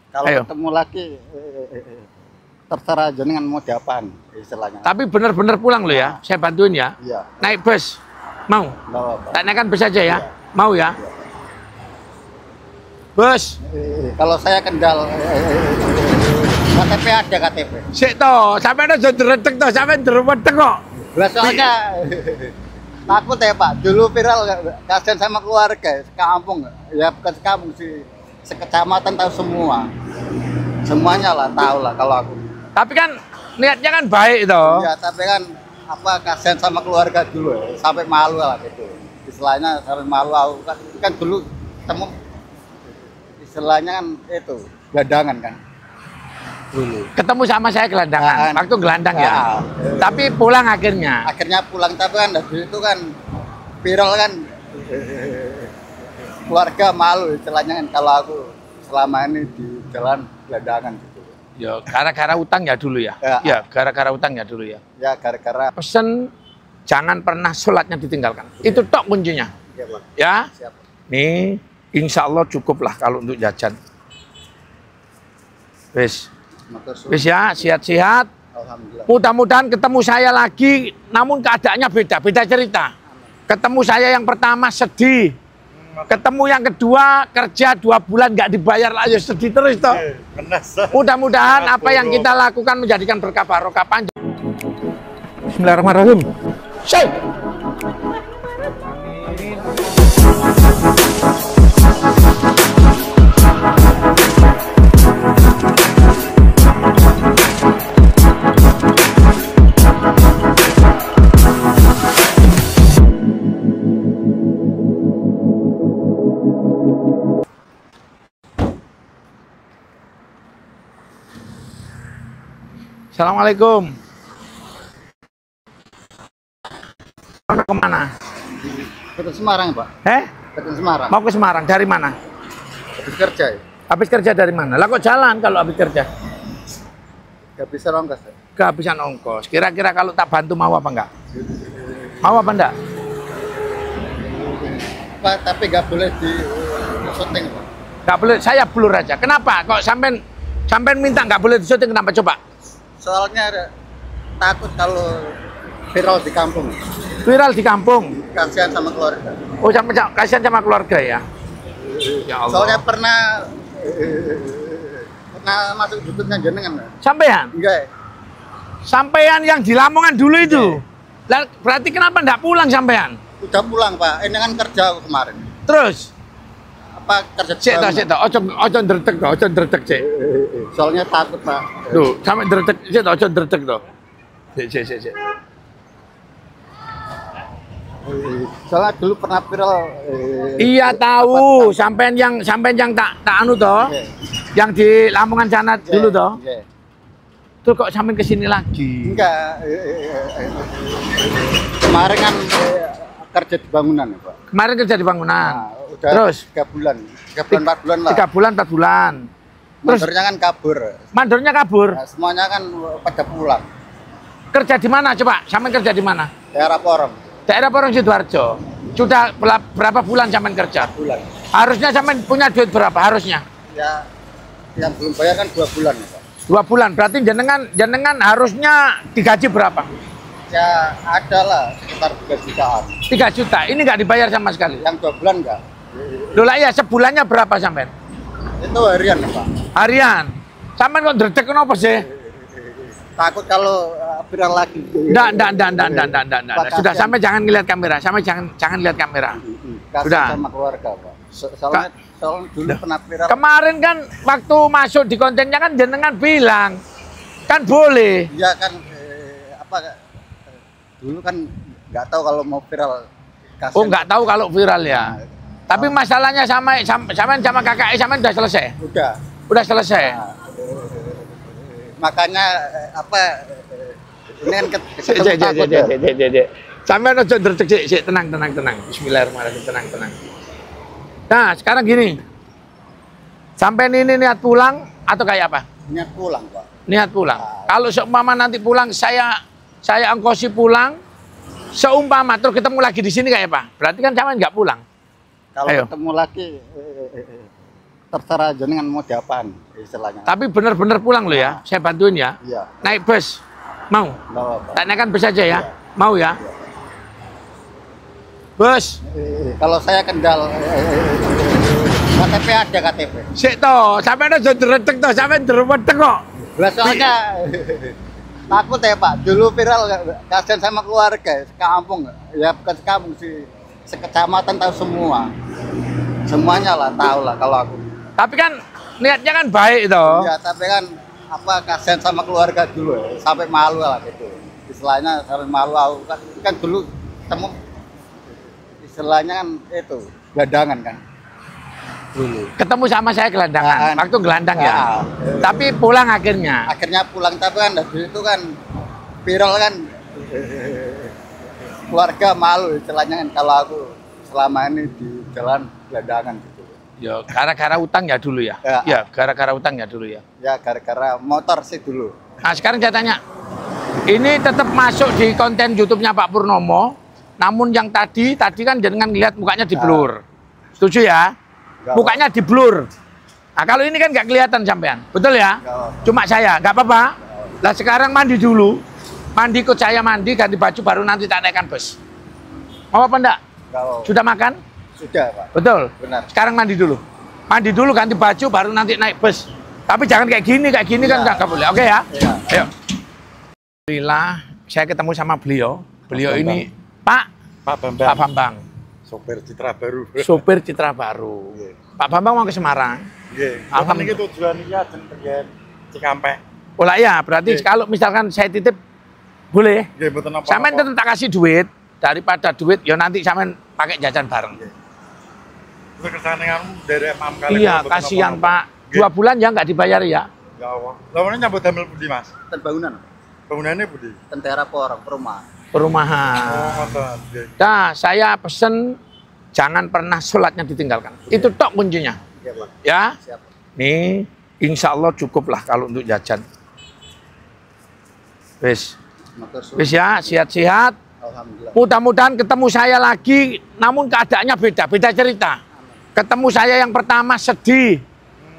Kalau Ayo. ketemu lagi terserah jenengan mau diapaan istilahnya. Tapi bener-bener pulang lo ya, saya bantuin ya. Iya. Naik bus, mau? Nggak apa-apa. Tak naikkan bus aja ya, Iya. mau ya? Iya. Bus, Kalau saya Kendal, KTP ada KTP. sik toh, sampai ada jodretek toh, sampai derwetek kok. Lah soalnya takut ya Pak, dulu viral kasihan sama keluarga, sekampung, ya bukan sekampung sih, sekecamatan tahu semua. Semuanya lah tahu lah kalau aku. Tapi kan niatnya kan baik toh. Ya tapi kan apa kasihan sama keluarga dulu ya, sampai malu lah gitu. Istilahnya sampai malu aku kan dulu ketemu istilahnya kan itu gelandangan kan dulu. Ketemu sama saya gelandangan, Kan. waktu gelandang ya. Ya. Tapi pulang akhirnya. Akhirnya pulang tapi kan dari itu kan viral kan keluarga malu istilahnya kan kalau aku selama ini di jalan gelandangan gitu. Ya, gara-gara utang ya dulu ya. Ya. Ya, gara-gara utang ya dulu ya. Ya gara-gara Pesen jangan pernah sholatnya ditinggalkan. Itu tok kuncinya. ya, Pak. Ya, Siap. nih insya Allah cukup lah kalau untuk jajan. Wis, Matur suwun. wis ya, sehat-sehat. Alhamdulillah. Mudah-mudahan ketemu saya lagi, namun keadaannya beda, beda cerita. Ketemu saya yang pertama sedih. Ketemu yang kedua kerja 2 bulan nggak dibayar lah, ya sedih terus toh. Mudah-mudahan apa yang kita lakukan menjadikan berkah barokah panjang. Bismillahirrahmanirrahim. Syekh. Assalamualaikum. Mau kemana? Ke Semarang Pak. Ke Semarang. Mau ke Semarang. Dari mana? Habis kerja ya. Habis kerja dari mana? Lah kok jalan kalau habis kerja? Gak bisa ronggas ya. Kehabisan ongkos. Kira-kira kalau tak bantu mau apa enggak? Mau apa enggak? Pak tapi gak boleh di syuting Pak. Enggak boleh. Saya blur aja. Kenapa? Kok sampean minta enggak boleh syuting, kenapa coba? Soalnya takut kalau viral di kampung. Viral di kampung. Kasihan sama keluarga. Oh, kasihan sama keluarga ya. Ya Allah. Soalnya pernah masuk YouTube-nya jenengan. Sampean? Enggak. Sampean yang di Lamongan dulu itu. Lah berarti kenapa enggak pulang sampean? Udah pulang Pak. Ini kan kerja aku kemarin. Terus Apa kerja di Cek bangunan. ojo ndretek to, ojo ndretek cek. Soalnya takut Pak. Tuh, sampe ndretek cek to, ojo ndretek to. Cek. Soalnya dulu pernah viral. Iya tahu, sampean yang tak anu to, yang di Lamongan sana dulu to. Tuh kok sampean kesini lagi? Enggak. Kemarin kan kerja di bangunan ya Pak. Kemarin kerja di bangunan. Nah, udah Terus 3 bulan. 3 bulan 4 bulan lah. 3 bulan 4 bulan. Terus Mandornya kan kabur. mandornya kabur. Nah, semuanya kan pada pulang. Kerja di mana coba? Sampean kerja di mana? Daerah Porong. Daerah Porong Sidoarjo. Sudah berapa bulan sampean kerja? Bulan. Harusnya sampean punya duit berapa harusnya? Ya yang belum bayar kan 2 bulan ya Pak. 2 bulan. Berarti jenengan harusnya digaji berapa? Ya ada lah sekitar 3 jutaan. 3 juta. Ini nggak dibayar sama sekali. Yang 2 bulan enggak. Loh lah ya, sebulannya berapa sampean? Itu harian ya Pak. Harian. Sampean kok ndretek kenapa sih? Takut kalau viral lagi. Enggak. Sudah, sampai jangan ngeliat kamera. Sampai jangan lihat kamera. Kasihan Sudah. sama keluarga Pak. Soalnya dulu pernah viral. Kemarin kan waktu masuk di kontennya kan jenengan bilang kan boleh. Iya kan dulu kan nggak tahu kalau mau viral. Kasihan. Oh, nggak tahu kalau viral ya. Tapi masalahnya sama kakak sama udah selesai. Udah selesai. Nah, makanya ini kan takut ya. Sampai ojo ndretek sik, tenang. Bismillahirrahmanirrahim, tenang. Nah, sekarang gini. Sampai ini niat pulang atau kayak apa? Niat pulang, Pak. Niat pulang. Kalau seumpama nanti pulang saya ongkosi pulang, seumpama terus ketemu lagi di sini kayak apa? Berarti kan sampean nggak pulang. Kalau Ayo. ketemu lagi terserah jenengan mau diapaan istilahnya. Tapi bener-bener pulang lo ya, saya bantuin ya. Iya. Naik bus, mau? Nggak apa-apa. Tak naikkan bus aja ya, Iya. mau ya? Iya. Bus, Kalau saya Kendal, KTP ada KTP. sik toh, sampai ada jodretek toh, sampai derwetek kok. Lah soalnya takut ya Pak, dulu viral kasihan sama keluarga, sekampung, ya bukan sekampung sih, sekecamatan tahu semua, semuanya lah tahu lah kalau aku. Tapi kan niatnya kan baik toh. Ya tapi kan apa kasihan sama keluarga dulu ya, sampai malu lah gitu. Istilahnya sampai malu aku kan dulu ketemu istilahnya kan itu gelandangan kan dulu. Ketemu sama saya gelandangan, waktu gelandang ya. Ya. Tapi pulang akhirnya. Akhirnya pulang tapi kan dari itu kan viral kan keluarga malu istilahnya kan kalau aku selama ini di jalan gelandangan gitu. Ya, gara-gara utang ya dulu ya. Ya. Ya, gara-gara utang ya dulu ya. Ya gara-gara motor sih dulu. Nah, sekarang saya tanya. Ini tetap masuk di konten YouTube-nya Pak Purnomo. Namun yang tadi kan jangan lihat mukanya di blur. Setuju ya? Nggak Mukanya di blur. Nah, kalau ini kan nggak kelihatan sampean. Betul ya? Nggak. Cuma saya, nggak apa-apa. Lah sekarang mandi dulu. Mandi, ikut saya mandi, ganti baju, baru nanti tak naikkan bus. Mau apa enggak? Kalau Sudah makan? sudah Pak. Betul. Benar. Sekarang mandi dulu. Mandi dulu, ganti baju, baru nanti naik bus. Tapi jangan kayak gini kan Iya. nggak boleh. Oke ya? Iya. Ayo. Alhamdulillah, saya ketemu sama beliau. Beliau Pak ini Pak Bambang, Pak Bambang, sopir Citra Baru. sopir Citra Baru. Nggih. Pak Bambang mau ke Semarang. Nggih. Alhamdulillah. Niki tujuan iki ajeng pengen Cikampek. Oh lah ya, berarti Nggih. kalau misalkan saya titip boleh. Nggih, mboten napa. Sampean tetap tak kasih duit daripada duit, ya nanti sampean pakai jajan bareng. Terus kersane kamu dari mam kali. Iya, kasihan Pak. 2 bulan ya nggak dibayar ya. Ya Allah. Lawane nyambut damel pundi, Mas? Ten bangunan, Bangunannya pundi? tentara porong perumahan. Perumahan. Oh, ngoten. Nggih. Nah, saya pesen jangan pernah sholatnya ditinggalkan. Itu tok kuncinya. Iya Pak. Ya, Siap. nih insya Allah cukup lah kalau untuk jajan. Wis, Motor wis ya, sehat-sehat. Alhamdulillah. Mudah-mudahan ketemu saya lagi, namun keadaannya beda cerita. Ketemu saya yang pertama sedih.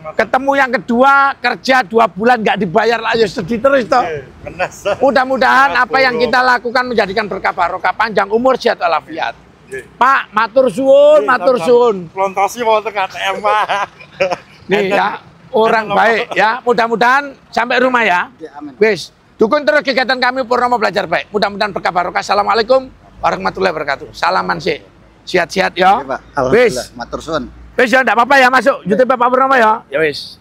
Ketemu yang kedua kerja 2 bulan nggak dibayar lah, ya sedih terus toh. Nggih, menes. Mudah-mudahan apa yang kita lakukan menjadikan berkah barokah, panjang umur, sehat walafiat. Nggih. Pak, matur suwun, matur suwun. Plontosi wonten KTM, Pak. Nih ya, orang baik ya. Mudah-mudahan sampai rumah ya. Ya, amin. Wis, dukung terus kegiatan kami Purnomo Belajar Baik. Mudah-mudahan berkah barokah. Assalamualaikum warahmatullahi wabarakatuh. Salaman sih. Sehat-sehat ya. Iya, Pak. Wis. Alhamdulillah. Matur suwun. Wis ya, enggak apa-apa ya masuk YouTube Pak Purnomo ya. Ya wis.